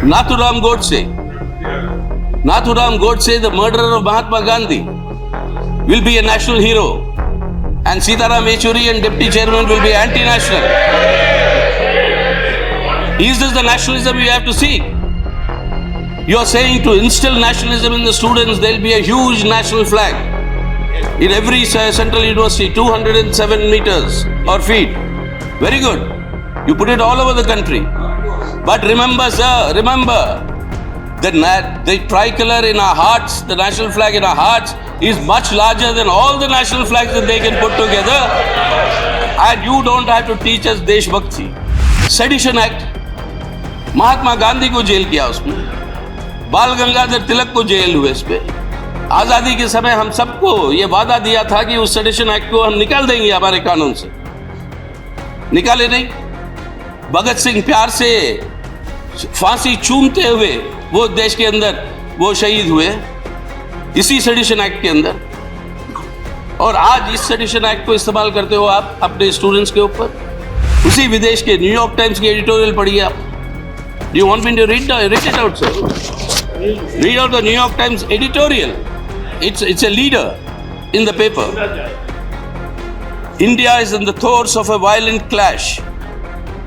Nathuram Godse. Nathuram Godse, the murderer of Mahatma Gandhi, will be a national hero. And Sitaram Yechury and Deputy Chairman will be anti-national. Is this the nationalism we have to seek? You are saying to instill nationalism in the students, there will be a huge national flag in every central university, 207 meters or feet. Very good. You put it all over the country. But remember, sir, the tricolor in our hearts, the national flag in our hearts, is much larger than all the national flags that they can put together. And you don't have to teach us Desh Bhakti. Sedition Act, Mahatma Gandhi को jail किया उसमें, बाल गंगाधर तिलक को jail हुए इस पे। आजादी के समय हम सबको ये वादा दिया था कि उस सेडिशन एक्ट को हम निकाल देंगे हमारे कानून से, निकाले नहीं। भगत सिंह प्यार से फांसी चूमते हुए वो देश के अंदर वो शहीद हुए इसी सेडिशन एक्ट के अंदर, और आज इस सेडिशन एक्ट को इस्तेमाल करते हो आप अपने स्टूडेंट्स के ऊपर। उसी विदेश के न्यूयॉर्क टाइम्स की एडिटोरियल पढ़िए आप। Do you want me to read it out, sir? Read out the New York Times editorial. It's a leader in the paper. India is in the throes of a violent clash.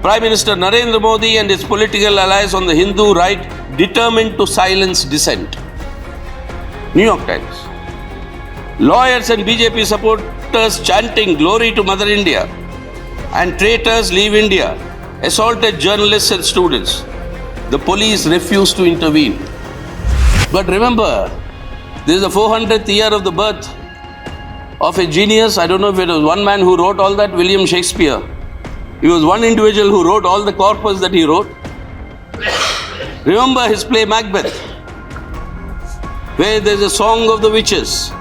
Prime Minister Narendra Modi and his political allies on the Hindu right determined to silence dissent. New York Times. Lawyers and BJP supporters chanting glory to Mother India and traitors leave India assaulted journalists and students. The police refused to intervene. But remember, this is the 400th year of the birth of a genius. I don't know if it was one man who wrote all that, William Shakespeare. He was one individual who wrote all the corpus that he wrote. Remember his play Macbeth, where there's a song of the witches.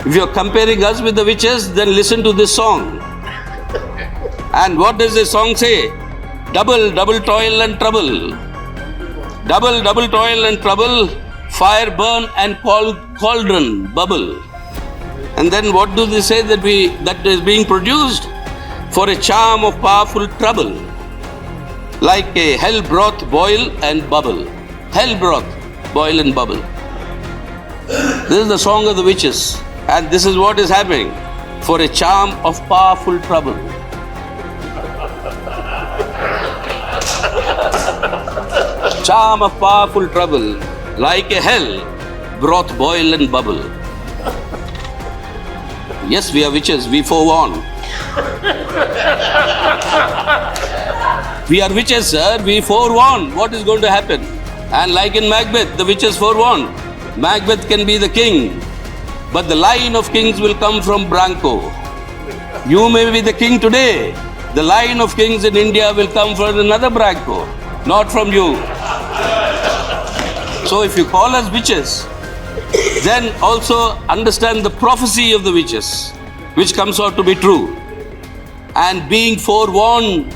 If you're comparing us with the witches, then listen to this song. And what does the song say? Double, double toil and trouble. Double, double toil and trouble, fire burn and cauldron bubble. And then what do they say that is being produced? For a charm of powerful trouble, like a hell broth boil and bubble. Hell broth boil and bubble. This is the song of the witches, and this is what is happening. For a charm of powerful trouble. Charm of powerful trouble, like a hell, broth boil and bubble. Yes, we are witches, we forewarn. We are witches, sir, we forewarn what is going to happen. And like in Macbeth, the witches forewarn. Macbeth can be the king, but the line of kings will come from Branko. You may be the king today. The line of kings in India will come from another Branko, not from you. So if you call us witches, then also understand the prophecy of the witches, which comes out to be true. And being forewarned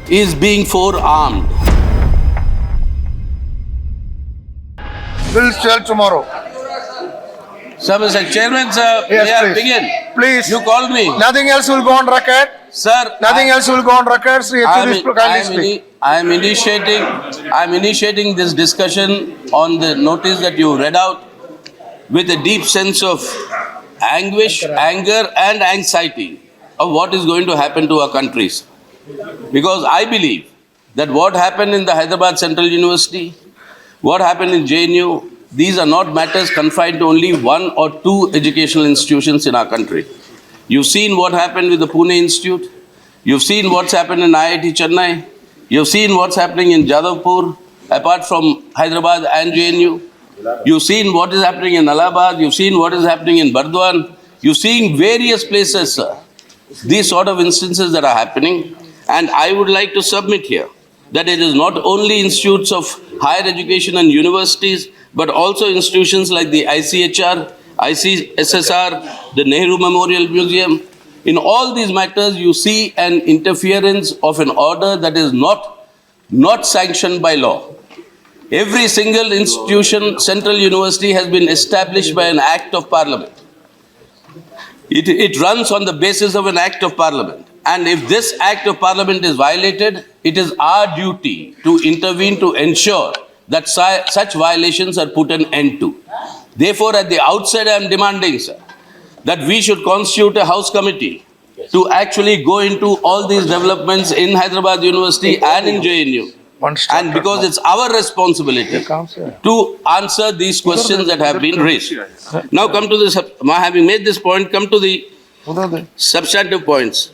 is being forearmed. We'll tell tomorrow. Sir, Mr. Chairman, sir, Yes, may I please. begin? Please. You called me. Nothing else will go on record. Sir, Nothing else will go on record. Sri Yechury, kindly speak. I am initiating this discussion on the notice that you read out with a deep sense of anguish, anger and anxiety of what is going to happen to our countries. Because I believe that what happened in the Hyderabad Central University, what happened in JNU, these are not matters confined to only one or two educational institutions in our country. You've seen what happened with the Pune Institute. You've seen what's happened in IIT Chennai. You've seen what's happening in Jadavpur, apart from Hyderabad and JNU. You've seen what is happening in Allahabad. You've seen what is happening in Burdwan. You've seen various places, sir. These sort of instances that are happening. And I would like to submit here that it is not only institutes of higher education and universities, but also institutions like the ICHR, ICSSR, the Nehru Memorial Museum. In all these matters, you see an interference of an order that is not sanctioned by law. Every single institution, central university, has been established by an act of parliament. It runs on the basis of an act of parliament. And if this act of parliament is violated, it is our duty to intervene to ensure that such violations are put an end to. Therefore, at the outset, I am demanding, sir, that we should constitute a house committee to actually go into all these developments in Hyderabad University and in JNU. And because it's our responsibility to answer these questions that have been raised. Now come to this, having made this point, come to the substantive points.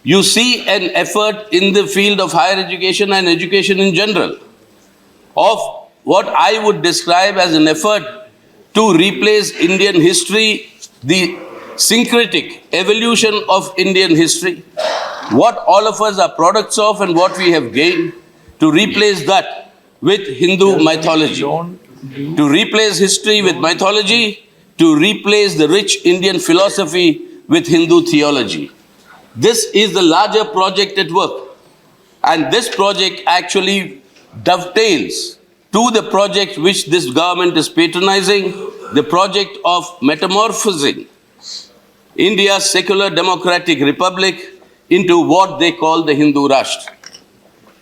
You see an effort in the field of higher education and education in general of what I would describe as an effort to replace Indian history, the syncretic evolution of Indian history, what all of us are products of and what we have gained, to replace that with Hindu mythology, to replace history with mythology, to replace the rich Indian philosophy with Hindu theology. This is the larger project at work. And this project actually dovetails to the project which this government is patronizing, the project of metamorphosing India's secular democratic republic into what they call the Hindu Rashtra.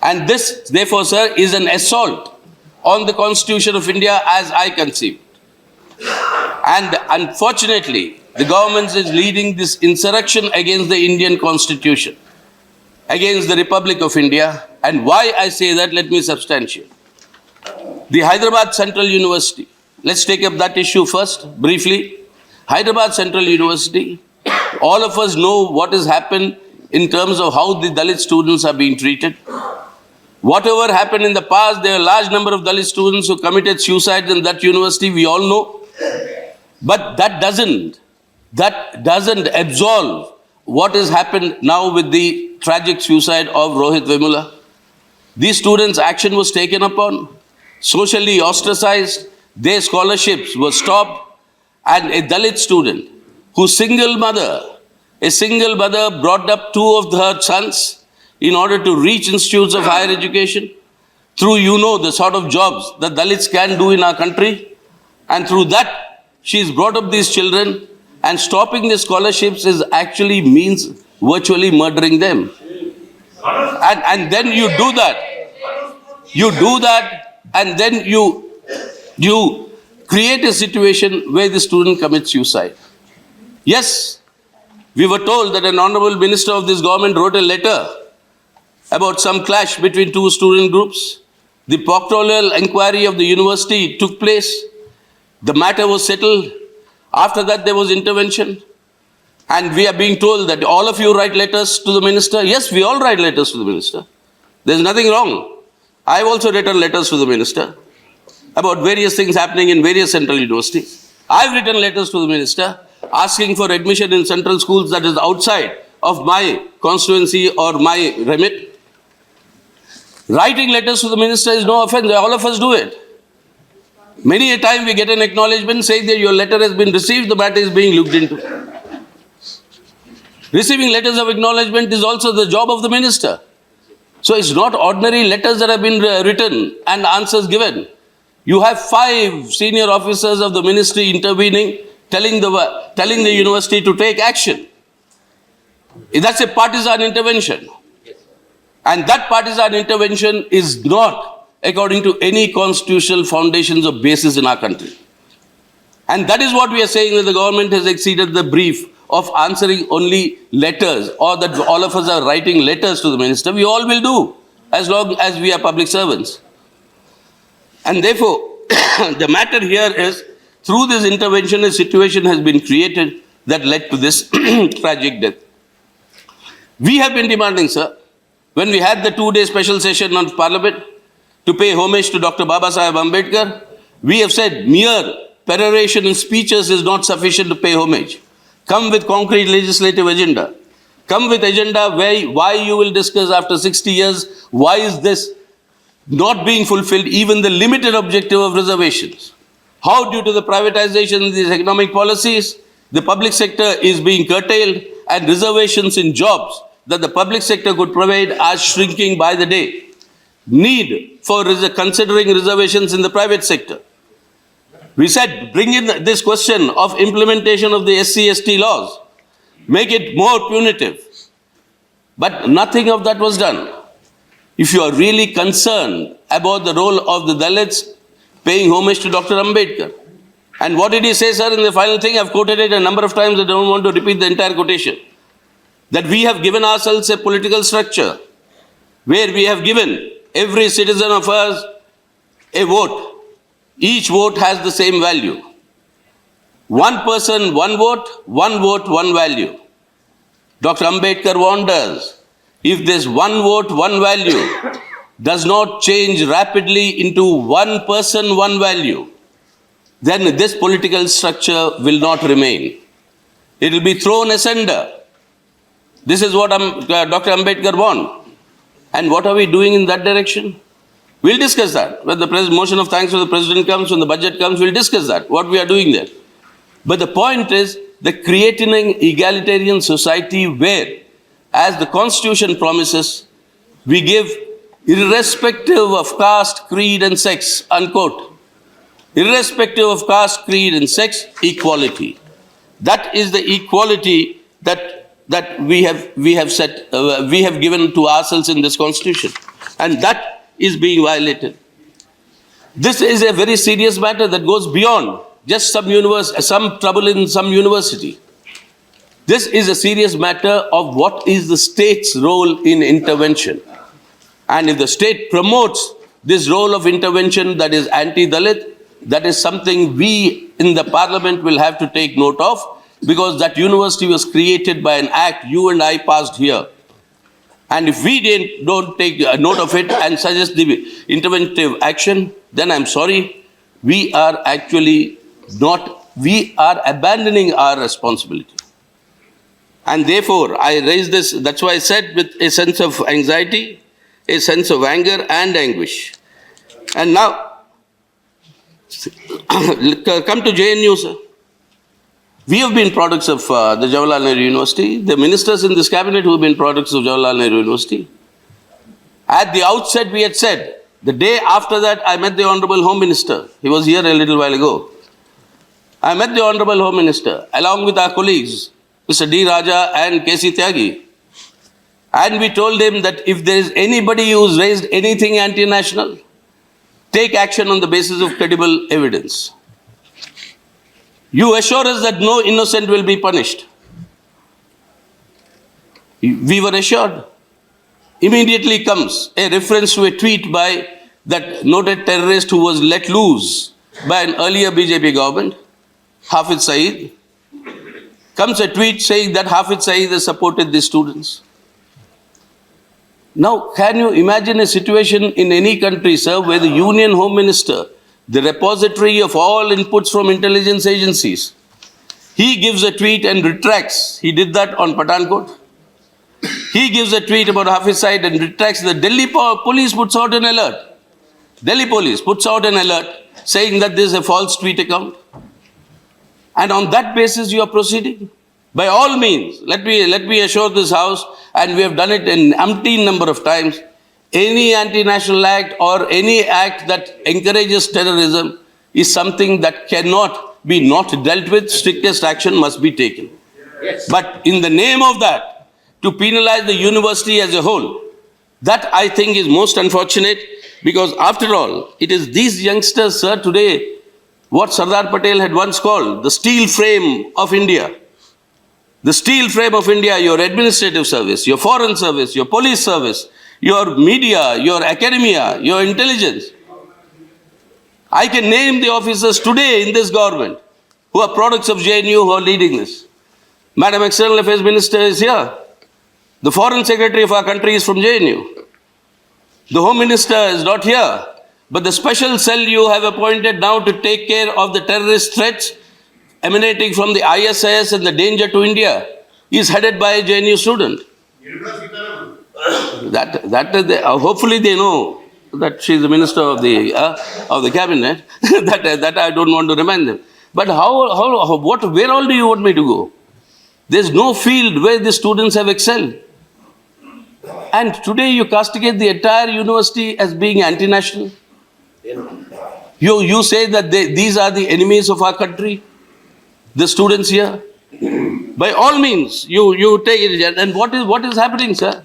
And this, therefore, sir, is an assault on the Constitution of India as I conceive. And unfortunately, the government is leading this insurrection against the Indian Constitution, against the Republic of India. And why I say that, let me substantiate. The Hyderabad Central University, let's take up that issue first, briefly. Hyderabad Central University, all of us know what has happened in terms of how the Dalit students are being treated. Whatever happened in the past, there are a large number of Dalit students who committed suicide in that university, we all know. But that doesn't absolve what has happened now with the tragic suicide of Rohit Vemula. These students' action was taken upon, socially ostracized, their scholarships were stopped, and a Dalit student whose single mother brought up two of her sons in order to reach institutes of higher education, through, the sort of jobs that Dalits can do in our country, and through that, she's brought up these children, and stopping the scholarships is actually means virtually murdering them. And then you do that, and then you create a situation where the student commits suicide. Yes, we were told that an honorable minister of this government wrote a letter about some clash between two student groups. The proctoral inquiry of the university took place. The matter was settled. After that, there was intervention. And we are being told that all of you write letters to the minister. Yes, we all write letters to the minister. There's nothing wrong. I've also written letters to the minister about various things happening in various central universities. I've written letters to the minister asking for admission in central schools that is outside of my constituency or my remit. Writing letters to the minister is no offense. All of us do it. Many a time we get an acknowledgement saying that your letter has been received, the matter is being looked into. Receiving letters of acknowledgement is also the job of the minister. So it's not ordinary letters that have been written and answers given. You have 5 senior officers of the ministry intervening, telling the university to take action. That's a partisan intervention. And that partisan intervention is not according to any constitutional foundations or basis in our country. And that is what we are saying, that the government has exceeded the brief of answering only letters, or that all of us are writing letters to the minister. We all will do, as long as we are public servants. And therefore, the matter here is, through this intervention, a situation has been created that led to this tragic death. We have been demanding, sir, when we had the 2-day special session on Parliament to pay homage to Dr. Baba Saheb Ambedkar, we have said mere peroration in speeches is not sufficient to pay homage. Come with concrete legislative agenda. Come with agenda why you will discuss after 60 years, why is this not being fulfilled, even the limited objective of reservations. How, due to the privatization of these economic policies, the public sector is being curtailed and reservations in jobs that the public sector could provide are shrinking by the day. Need for considering reservations in the private sector. We said, bring in this question of implementation of the SC/ST laws. Make it more punitive. But nothing of that was done. if you are really concerned about the role of the Dalits paying homage to Dr. Ambedkar. And what did he say, sir, in the final thing? I've quoted it a number of times. I don't want to repeat the entire quotation. That we have given ourselves a political structure where we have given every citizen of us a vote. Each vote has the same value. One person, one vote, one value. Dr. Ambedkar warned us, if this one vote, one value does not change rapidly into one person, one value, then this political structure will not remain. It will be thrown asunder. This is what Dr. Ambedkar warned. And what are we doing in that direction? We'll discuss that. When the motion of thanks for the President comes, when the budget comes, we'll discuss that, what we are doing there. But the point is, the creating an egalitarian society where, as the Constitution promises, we give irrespective of caste, creed and sex, unquote. Irrespective of caste, creed and sex, equality. That is the equality that we have given to ourselves in this Constitution. And that is being violated. This is a very serious matter that goes beyond just some trouble in some university. This is a serious matter of what is the state's role in intervention. And if the state promotes this role of intervention that is anti-Dalit, that is something we in the parliament will have to take note of, because that university was created by an act you and I passed here. And if we don't take note of it and suggest the interventive action, then I'm sorry, we are abandoning our responsibility. And therefore, I raise this, that's why I said, with a sense of anxiety, a sense of anger and anguish. And now, come to JNU, sir. We have been products of the Jawaharlal Nehru University. The ministers in this cabinet who have been products of Jawaharlal Nehru University. At the outset, we had said, the day after that, I met the Honorable Home Minister. He was here a little while ago. I met the Honorable Home Minister, along with our colleagues, Mr. D. Raja and K.C. Tyagi. And we told him that if there is anybody who has raised anything anti-national, take action on the basis of credible evidence. You assure us that no innocent will be punished. We were assured. Immediately comes a reference to a tweet by that noted terrorist who was let loose by an earlier BJP government, Hafiz Saeed. Comes a tweet saying that Hafiz Saeed has supported the students. Now, can you imagine a situation in any country, sir, where the Union Home Minister, the repository of all inputs from intelligence agencies, he gives a tweet and retracts. He did that on Pathankot. He gives a tweet about Hafiz Saeed and retracts. The Delhi police puts out an alert. Delhi police puts out an alert saying that this is a false tweet account. And on that basis you are proceeding. By all means, let me assure this House, and we have done it an umpteen number of times, any anti-national act or any act that encourages terrorism is something that cannot be not dealt with. Strictest action must be taken. Yes. But in the name of that, to penalize the university as a whole, that I think is most unfortunate, because after all, it is these youngsters, sir, today, what Sardar Patel had once called the steel frame of India. The steel frame of India, your administrative service, your foreign service, your police service, your media, your academia, your intelligence. I can name the officers today in this government who are products of JNU who are leading this. Madam External Affairs Minister is here. The Foreign Secretary of our country is from JNU. The Home Minister is not here. But the special cell you have appointed now to take care of the terrorist threats emanating from the ISIS and the danger to India is headed by a JNU student. Hopefully they know that she is the minister of the cabinet. that I don't want to remind them. But where all do you want me to go? There's no field where the students have excelled. And today you castigate the entire university as being anti-national. You say that these are the enemies of our country, the students here. By all means, you take it. And what is happening, sir?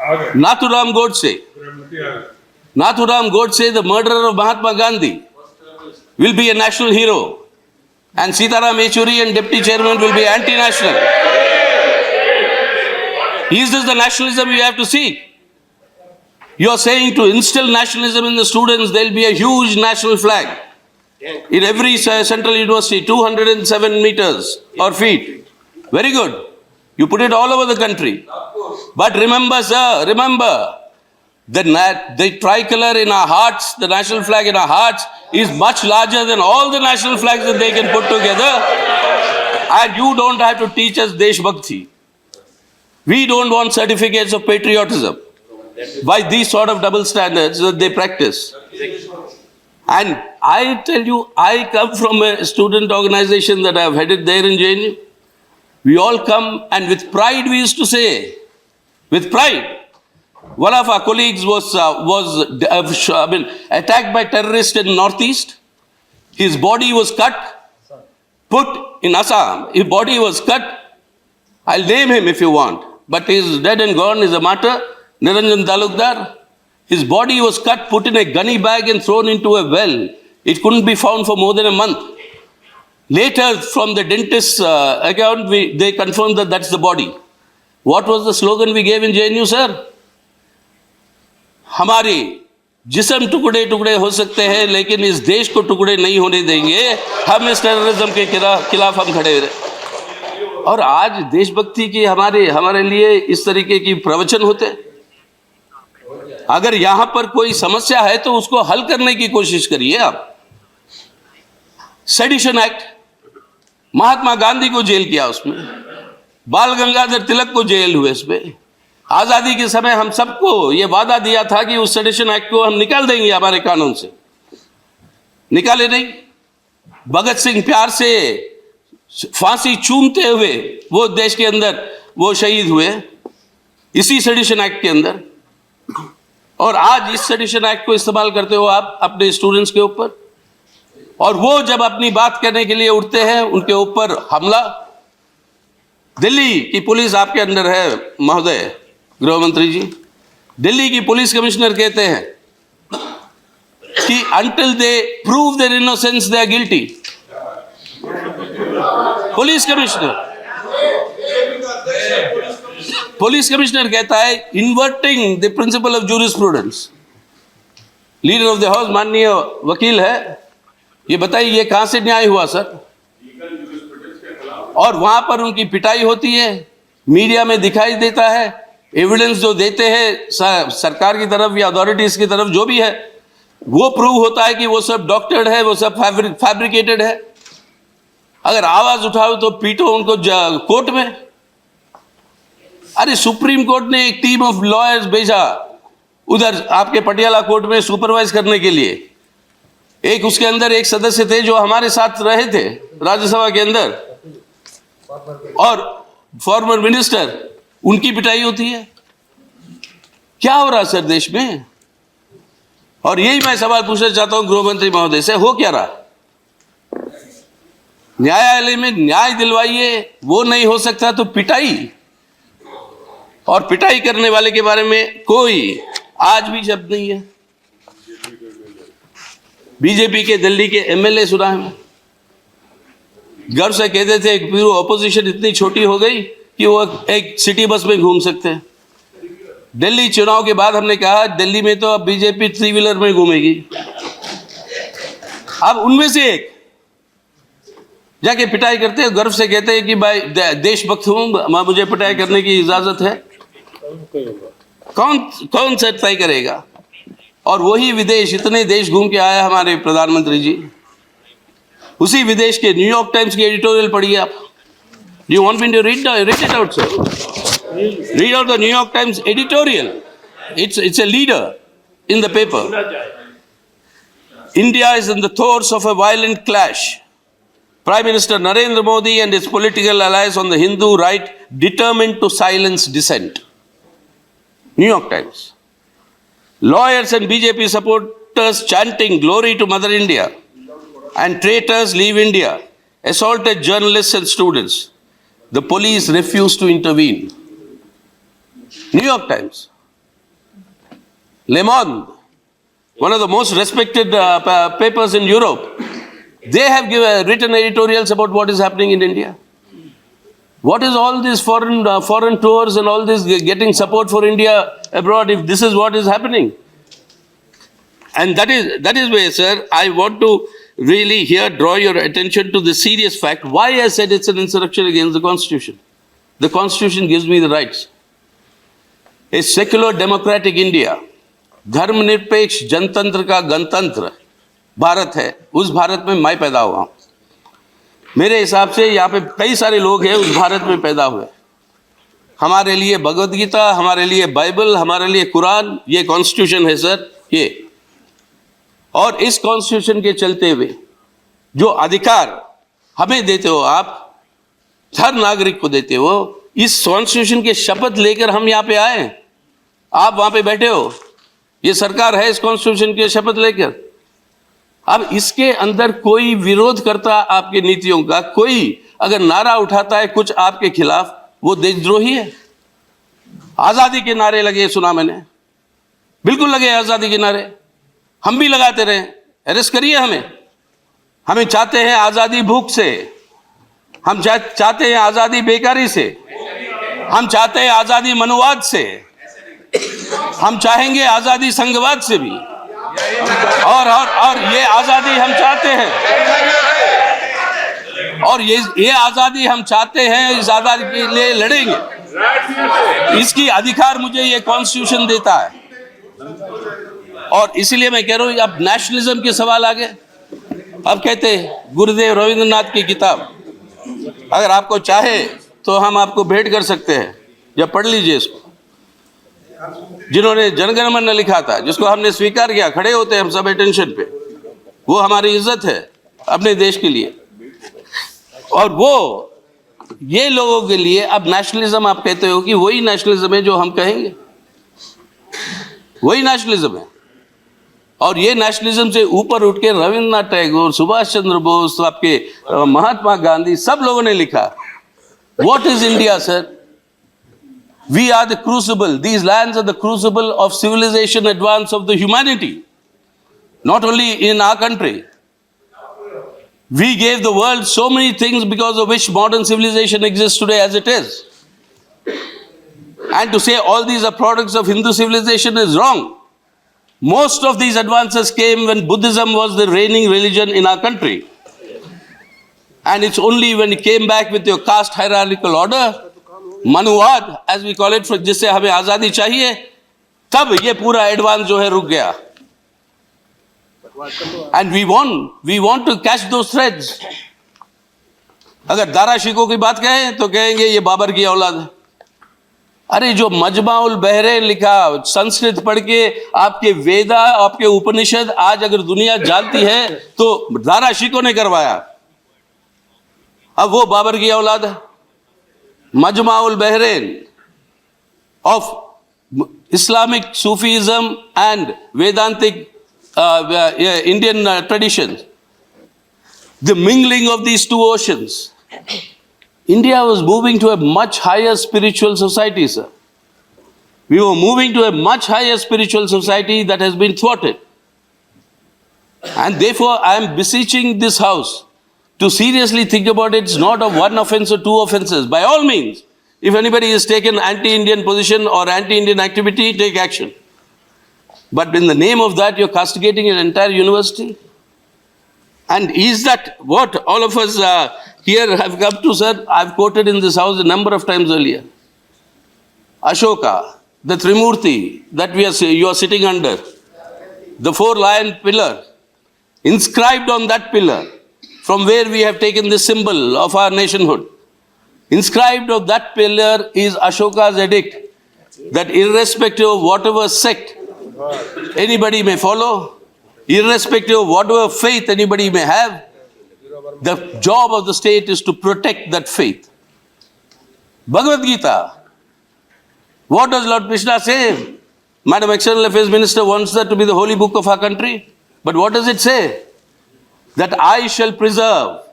Nathuram Godse. Nathuram Godse, the murderer of Mahatma Gandhi, will be a national hero. And Sitaram Yechury and deputy chairman will be anti-national. Is this the nationalism we have to seek? You are saying to instill nationalism in the students, there will be a huge national flag in every central university, 207 meters or feet. Very good. You put it all over the country. But remember, sir, remember, the tricolor in our hearts, the national flag in our hearts, is much larger than all the national flags that they can put together. And you don't have to teach us Desh Bhakti. We don't want certificates of patriotism by these sort of double standards that they practice. And I tell you, I come from a student organization that I've headed there in JNU. We all come, and with pride we used to say, with pride. One of our colleagues was attacked by terrorists in Northeast. His body was cut, put in Assam. His body was cut. I'll name him if you want, but he's dead and gone. He's a martyr, Niranjan Talukdar. His body was cut, put in a gunny bag and thrown into a well. It couldn't be found for more than a month. Later, from the dentist's account, they confirmed that that's the body. What was the slogan we gave in JNU, sir? हमारे जिस्म टुकड़े टुकड़े हो सकते हैं, लेकिन इस देश को टुकड़े नहीं होने देंगे. हम इस टेररिज्म के खिलाफ हम खड़े रहे. और आज देशभक्ति की हमारे लिए इस तरीके की प्रवचन होते. अगर यहां पर कोई समस्या है तो उसको हल करने की कोशिश करिए आप. सेडिशन एक्ट, महात्मा गांधी को जेल किया, उसमें बाल गंगाधर तिलक को जेल हुए. इसमें आजादी के समय हम सबको ये वादा दिया था कि उस सेडिशन एक्ट को हम निकाल देंगे हमारे कानून से. निकाले नहीं. भगत सिंह प्यार से फांसी चूमते हुए वो देश के अंदर वो शहीद हुए इसी सेडिशन एक्ट के अंदर. और आज इस सेडिशन एक्ट को इस्तेमाल करते हो आप अपने स्टूडेंट्स के ऊपर. और वो जब अपनी बात करने के लिए उठते हैं, उनके ऊपर हमला. दिल्ली की पुलिस आपके अंदर है महोदय गृह मंत्री जी. दिल्ली की पुलिस कमिश्नर कहते हैं कि until they prove their innocence they are guilty. Police commissioner कहता है inverting the principle of jurisprudence. Leader of the house माननीय वकील है. ये बताइए ये कहां से न्याय हुआ सर? और वहां पर उनकी पिटाई होती है, मीडिया में दिखाई देता है. एविडेंस जो देते हैं सरकार की तरफ या अथॉरिटीज की तरफ जो भी है, वो प्रूव होता है कि वो सब डॉक्टर्ड है, वो सब फैब्रिकेटेड है. अगर आवाज उठाओ तो पीटो उनको कोर्ट में. अरे सुप्रीम कोर्ट ने एक टीम ऑफ लॉयर्स भेजा उधर आपके पटियाला कोर्ट में सुपरवाइज करने के लिए. एक उसके अंदर एक सदस्य थे जो हमारे साथ रहे थे राज्यसभा के अंदर, और फॉर्मर मिनिस्टर, उनकी पिटाई होती है. क्या हो रहा सर देश में? और यही मैं सवाल पूछना चाहता हूं गृह मंत्री महोदय से, हो क्या रहा? न्यायालय में न्याय दिलवाइए, वो नहीं हो सकता तो पिटाई. और पिटाई करने वाले के बारे में कोई आज भी शब्द नहीं है. बीजेपी के दिल्ली के एमएलए सुना है, गर्व से कहते थे कि पूरी ऑपोजिशन इतनी छोटी हो गई कि वो एक सिटी बस में घूम सकते हैं. दिल्ली चुनाव के बाद हमने कहा दिल्ली में तो अब बीजेपी 3 व्हीलर में घूमेगी. अब उनमें से एक जाके पिटाई करते हैं, गर्व से कहते हैं कि भाई देशभक्त हूं, मुझे पिटाई करने की इजाजत है. कौन सच तय करेगा? और वही विदेश, इतने देश घूम के आया हमारे प्रधानमंत्री जी. उसी विदेश के न्यूयॉर्क टाइम्स की एडिटोरियल पढ़िए आप. You want me to read it out sir? Read out the New York Times editorial. It's a leader in the paper. India is in the throes of a violent clash. Prime Minister Narendra Modi and his political allies on the Hindu right determined to silence dissent. New York Times. Lawyers and BJP supporters chanting glory to Mother India and traitors leave India assaulted journalists and students. The police refused to intervene. New York Times. Le Monde, one of the most respected papers in Europe, they have written editorials about what is happening in India. What is all these foreign tours and all this getting support for India abroad if this is what is happening? And that is where, sir, I want to really here draw your attention to the serious fact why I said it's an insurrection against the Constitution. The Constitution gives me the rights. A secular democratic India, धर्मनिरपेक्ष जनतंत्र का गणतंत्र भारत है, उस भारत में मैं पैदा हुआ हूं। मेरे हिसाब से यहाँ पे कई सारे लोग हैं उस भारत में पैदा हुए। हमारे लिए भगवद गीता, हमारे लिए बाइबल, हमारे लिए कुरान, ये कॉन्स्टिट्यूशन है सर, ये। और इस कॉन्स्टिट्यूशन के चलते हुए जो अधिकार हमें देते हो आप, हर नागरिक को देते हो, इस कॉन्स्टिट्यूशन के शपथ लेकर हम यहाँ पे आए। आप वहां पे बैठे हो, ये सरकार है इस कॉन्स्टिट्यूशन के शपथ लेकर। अब इसके अंदर कोई विरोध करता आपकी नीतियों का, कोई अगर नारा उठाता है कुछ आपके खिलाफ, वो देशद्रोही है। आजादी के नारे लगे, सुना मैंने, बिल्कुल लगे आजादी के नारे, हम भी लगाते रहे। अरेस्ट करिए हमें। हमें चाहते हैं आजादी भूख से, हम चाहते हैं आजादी बेकारी से, हम चाहते हैं आजादी मनुवाद से, हम चाहेंगे आजादी संघवाद से भी, और ये आजादी हम चाहते हैं, और ये आजादी हम चाहते हैं, इस आजादी के लिए लड़ेंगे। इसकी अधिकार मुझे ये कॉन्स्टिट्यूशन देता है। और इसीलिए मैं कह रहा हूं, अब नेशनलिज्म के सवाल आ गए। अब कहते हैं गुरुदेव रविंद्रनाथ की किताब, अगर आपको चाहे तो हम आपको भेंट कर सकते हैं, या पढ़ लीजिए इसको। जिन्होंने जनगण मन लिखा था, जिसको हमने स्वीकार किया, खड़े होते हैं हम सब अटेंशन पे, वो हमारी इज्जत है अपने देश के लिए। और वो ये लोगों के लिए अब नेशनलिज्म आप कहते हो कि वही नेशनलिज्म है जो हम कहेंगे, वही नेशनलिज्म है। और ये नेशनलिज्म से ऊपर उठ के रविंद्रनाथ टैगोर, सुभाष चंद्र बोस, आपके महात्मा गांधी, सब लोगों ने लिखा। What is India sir? We are the crucible. These lands are the crucible of civilization advance of the humanity. Not only in our country. We gave the world so many things because of which modern civilization exists today as it is. And to say all these are products of Hindu civilization is wrong. Most of these advances came when Buddhism was the reigning religion in our country. And it's only when it came back with your caste hierarchical order, मनुवाद as we call it, जिससे हमें आजादी चाहिए, तब ये पूरा advance जो है रुक गया। And we want to catch those threads. अगर दारा शिकोह की बात कहें तो कहेंगे ये बाबर की औलाद है। अरे जो मजमाउल बहरेन लिखा, संस्कृत पढ़ के आपके वेदा, आपके उपनिषद आज अगर दुनिया जानती है तो दारा शिकोह ने करवाया। अब वो बाबर की औलाद है। Majma'ul Bahrain of Islamic Sufism and Vedantic Indian traditions. The mingling of these two oceans. India was moving to a much higher spiritual society, sir. We were moving to a much higher spiritual society that has been thwarted. And therefore, I am beseeching this house to seriously think about it. It's not of one offense or two offenses. By all means, if anybody has taken anti-Indian position or anti-Indian activity, take action. But in the name of that, you're castigating an entire university. And is that what all of us here have come to, sir? I've quoted in this house a number of times earlier. Ashoka, the Trimurti that you are sitting under, the four-lion pillar, inscribed on that pillar, from where we have taken the symbol of our nationhood. Inscribed of that pillar is Ashoka's edict that irrespective of whatever sect anybody may follow, irrespective of whatever faith anybody may have, the job of the state is to protect that faith. Bhagavad Gita. What does Lord Krishna say? Madam External Affairs Minister wants that to be the holy book of our country. But what does it say? That I shall preserve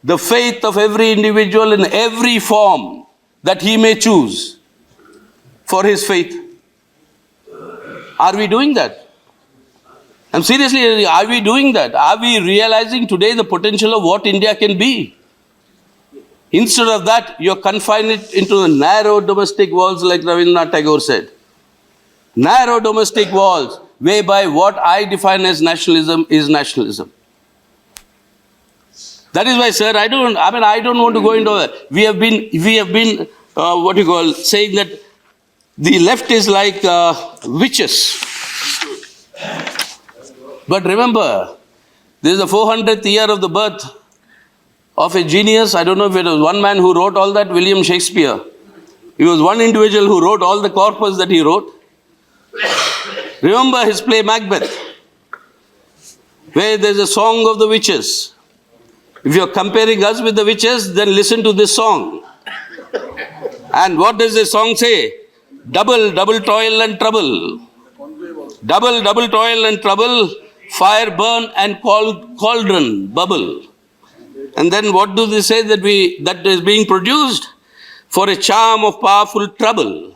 the faith of every individual in every form that he may choose for his faith. Are we doing that? And seriously, are we doing that? Are we realizing today the potential of what India can be? Instead of that, you're confined it into the narrow domestic walls, like Rabindranath Tagore said. Narrow domestic walls, whereby what I define as nationalism is nationalism. That is why, sir, I don't want to go into that. We have been, saying that the left is like witches. But remember, this is the 400th year of the birth of a genius. I don't know if it was one man who wrote all that, William Shakespeare. He was one individual who wrote all the corpus that he wrote. Remember his play Macbeth, where there's a song of the witches. If you're comparing us with the witches, then listen to this song. And what does the song say? Double, double toil and trouble. Double, double toil and trouble. Fire burn and cauldron bubble. And then what do they say that is being produced? For a charm of powerful trouble.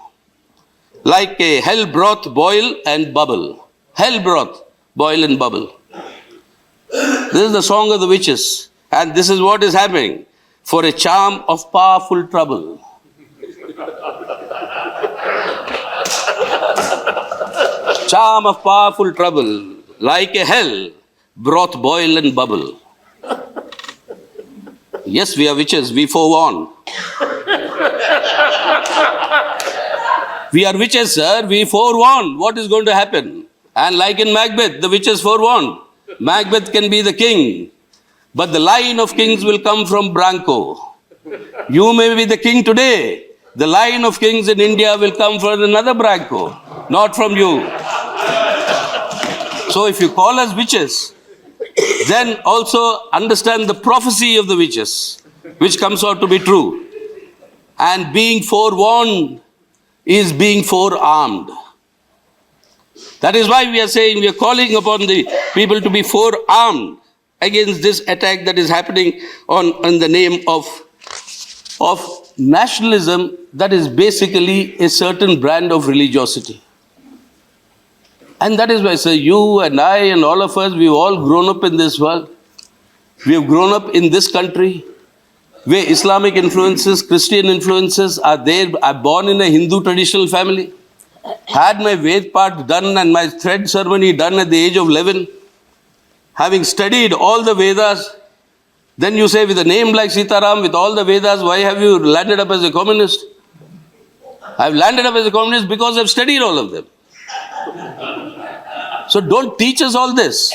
Like a hell broth boil and bubble. Hell broth boil and bubble. This is the song of the witches. And this is what is happening. For a charm of powerful trouble. Charm of powerful trouble. Like a hell, broth boil and bubble. Yes, we are witches, we forewarn. We are witches, sir, we forewarn what is going to happen. And like in Macbeth, the witches forewarned. Macbeth can be the king, but the line of kings will come from Branco. You may be the king today. The line of kings in India will come from another Branco, not from you. So if you call us witches, then also understand the prophecy of the witches, which comes out to be true. And being forewarned is being forearmed. That is why we are saying, we are calling upon the people to be forearmed against this attack that is happening in the name of nationalism that is basically a certain brand of religiosity. And that is why, sir, you and I and all of us, we've all grown up in this world. We have grown up in this country where Islamic influences, Christian influences are there. I'm born in a Hindu traditional family. Had my Ved part done and my thread ceremony done at the age of 11. Having studied all the Vedas, then you say with a name like Sitaram, with all the Vedas, why have you landed up as a communist? I've landed up as a communist because I've studied all of them. So don't teach us all this.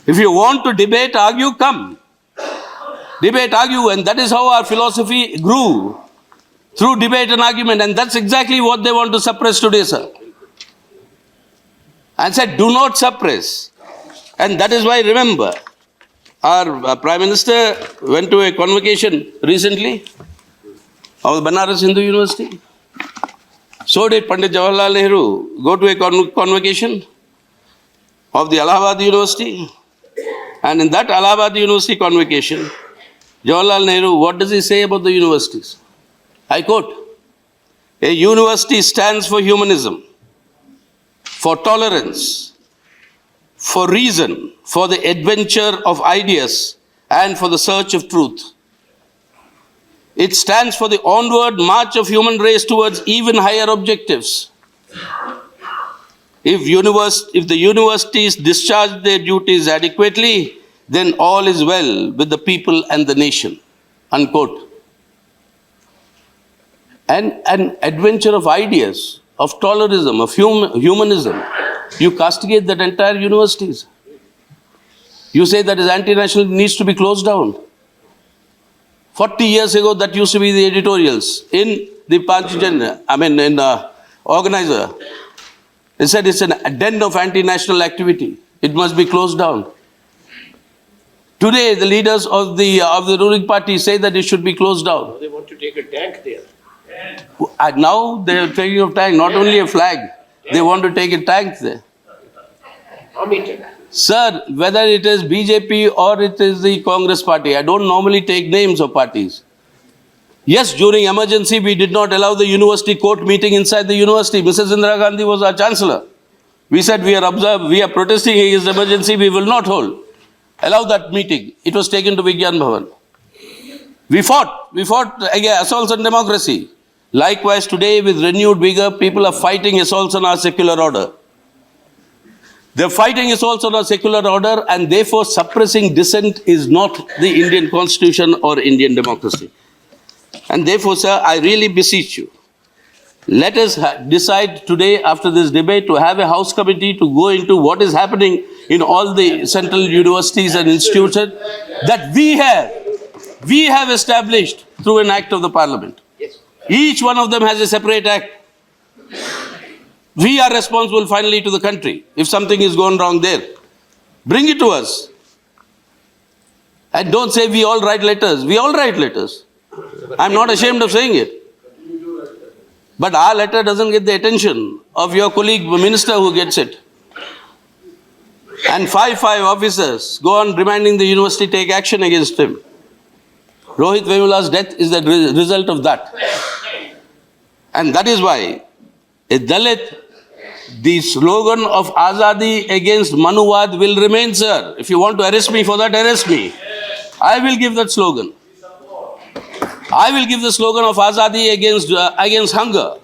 If you want to debate, argue, come. Debate, argue, and that is how our philosophy grew. Through debate and argument, and that's exactly what they want to suppress today, sir. And said, do not suppress. And that is why, remember, our Prime Minister went to a convocation recently of the Banaras Hindu University. So did Pandit Jawaharlal Nehru go to a convocation of the Allahabad University. And in that Allahabad University convocation, Jawaharlal Nehru, what does he say about the universities? I quote, a university stands for humanism, for tolerance, for reason, for the adventure of ideas, and for the search of truth. It stands for the onward march of human race towards even higher objectives. If the universities discharge their duties adequately, then all is well with the people and the nation. Unquote. An adventure of ideas, of tolerism, of humanism. You castigate that entire universities. You say that is anti-national, needs to be closed down. 40 years ago, that used to be the editorials in the Panchajan, in Organizer. They said it's a den of anti-national activity. It must be closed down. Today, the leaders of the ruling party say that it should be closed down. They want to take a tank there. And now they are taking a tank, not only a flag. They want to take a tank there. Army tank. Sir, whether it is BJP or it is the Congress party, I don't normally take names of parties. Yes, during emergency, we did not allow the university court meeting inside the university. Mrs. Indira Gandhi was our chancellor. We said we are protesting against emergency, we will not hold. Allow that meeting. It was taken to Vigyan Bhavan. We fought against assaults on democracy. Likewise, today, with renewed vigor, people are fighting assaults on our secular order. They're fighting assaults on our secular order, and therefore suppressing dissent is not the Indian constitution or Indian democracy. And therefore, sir, I really beseech you, let us decide today after this debate to have a house committee to go into what is happening in all the central universities and institutions that we have established through an act of the parliament. Yes. Each one of them has a separate act. We are responsible finally to the country. If something is gone wrong there, bring it to us. And don't say we all write letters. We all write letters. I'm not ashamed of saying it. But our letter doesn't get the attention of your colleague minister who gets it. And five officers go on reminding the university take action against him. Rohit Vemula's death is the result of that. And that is why a Dalit, the slogan of Azadi against Manuwad will remain, sir. If you want to arrest me for that, arrest me. I will give that slogan. I will give the slogan of Azadi against hunger.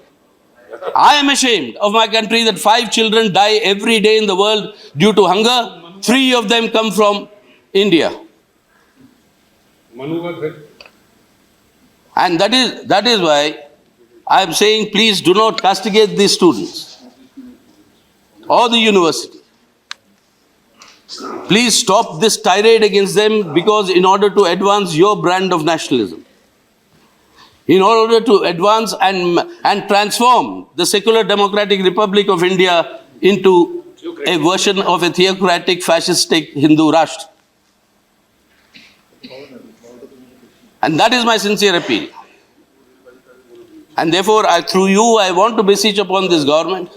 I am ashamed of my country that 5 children die every day in the world due to hunger. 3 of them come from India. And that is why I am saying, please do not castigate these students or the university. Please stop this tirade against them, because in order to advance your brand of nationalism, in order to advance and transform the secular democratic Republic of India into a version of a theocratic fascistic Hindu Rashtra. And that is my sincere appeal. And therefore, through you, I want to beseech upon this government,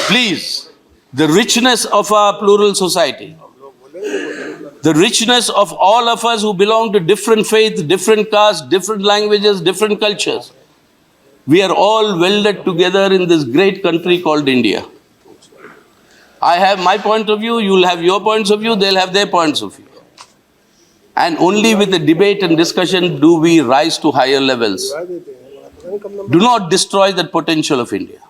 please, the richness of our plural society, the richness of all of us who belong to different faiths, different castes, different languages, different cultures, we are all welded together in this great country called India. I have my point of view, you'll have your points of view, they'll have their points of view. And only with the debate and discussion do we rise to higher levels. Do not destroy that potential of India.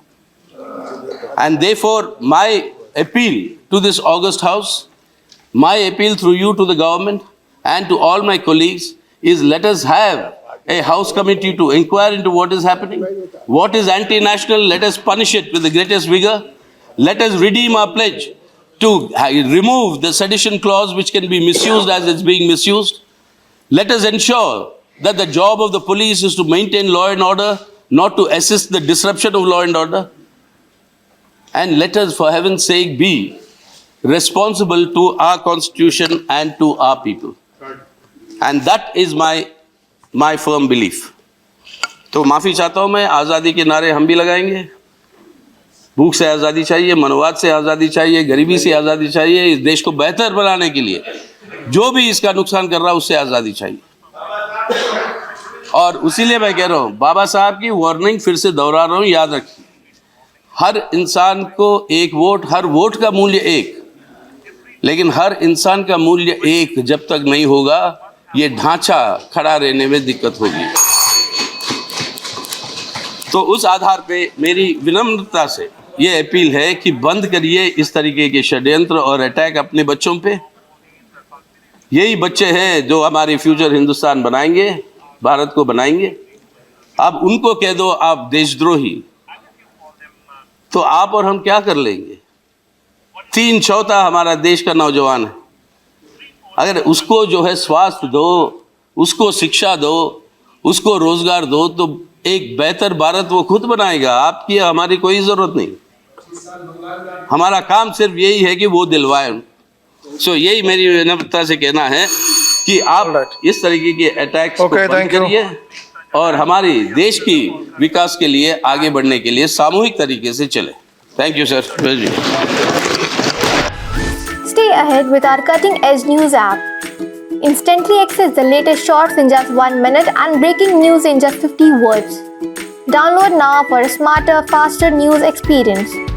And therefore, my appeal to this August House, my appeal through you to the government and to all my colleagues is, let us have a House committee to inquire into what is happening. What is anti-national, let us punish it with the greatest vigor. Let us redeem our pledge to remove the sedition clause which can be misused as it's being misused. Let us ensure that the job of the police is to maintain law and order, not to assist the disruption of law and order. And let us, for heaven's sake, be responsible to our constitution and to our people. And that is my firm belief. तो माफ़ी चाहता हूँ मैं, आज़ादी के नारे हम भी लगाएंगे। भूख से आज़ादी चाहिए, मनोवाद से आज़ादी चाहिए, गरीबी से आज़ादी चाहिए, इस देश को बेहतर बनाने के लिए जो भी इसका नुकसान कर रहा है उससे आज़ादी चाहिए। और उसीलिए मैं कह रहा हूँ, बाबा साहब की वार्निंग फिर से दोहरा रहा हूँ, याद रखिए, हर इंसान को एक वोट, हर वोट का मूल्य एक, लेकिन हर इंसान का मूल्य एक जब तक नहीं होगा, ये ढांचा खड़ा रहने में दिक्कत होगी। तो उस आधार पे मेरी विनम्रता से ये अपील है कि बंद करिए इस तरीके के षड्यंत्र और अटैक अपने बच्चों पे। यही बच्चे हैं जो हमारी फ्यूचर हिंदुस्तान बनाएंगे, भारत को बनाएंगे। अब उनको कह दो आप देशद्रोही, तो आप और हम क्या कर लेंगे? 3/4 हमारा देश का नौजवान है। अगर उसको जो है स्वास्थ्य दो, उसको शिक्षा दो, उसको रोजगार दो, तो एक बेहतर भारत वो खुद बनाएगा। आपकी हमारी कोई ज़रूरत नहीं। हमारा काम सिर्फ यही है कि वो दिलवाएं। सो यही मेरी विनम्रता से कहना है कि आप इस तरीके के अटैक्स को बंद करिए और हमारी देश की विकास के लिए, आगे बढ़ने के लिए सामूहिक तरीके से चले। Thank you sir. Stay ahead with our cutting edge news app. Instantly access the latest shorts in just 1 minute and breaking news in just 50 words. Download now for a smarter, faster news experience.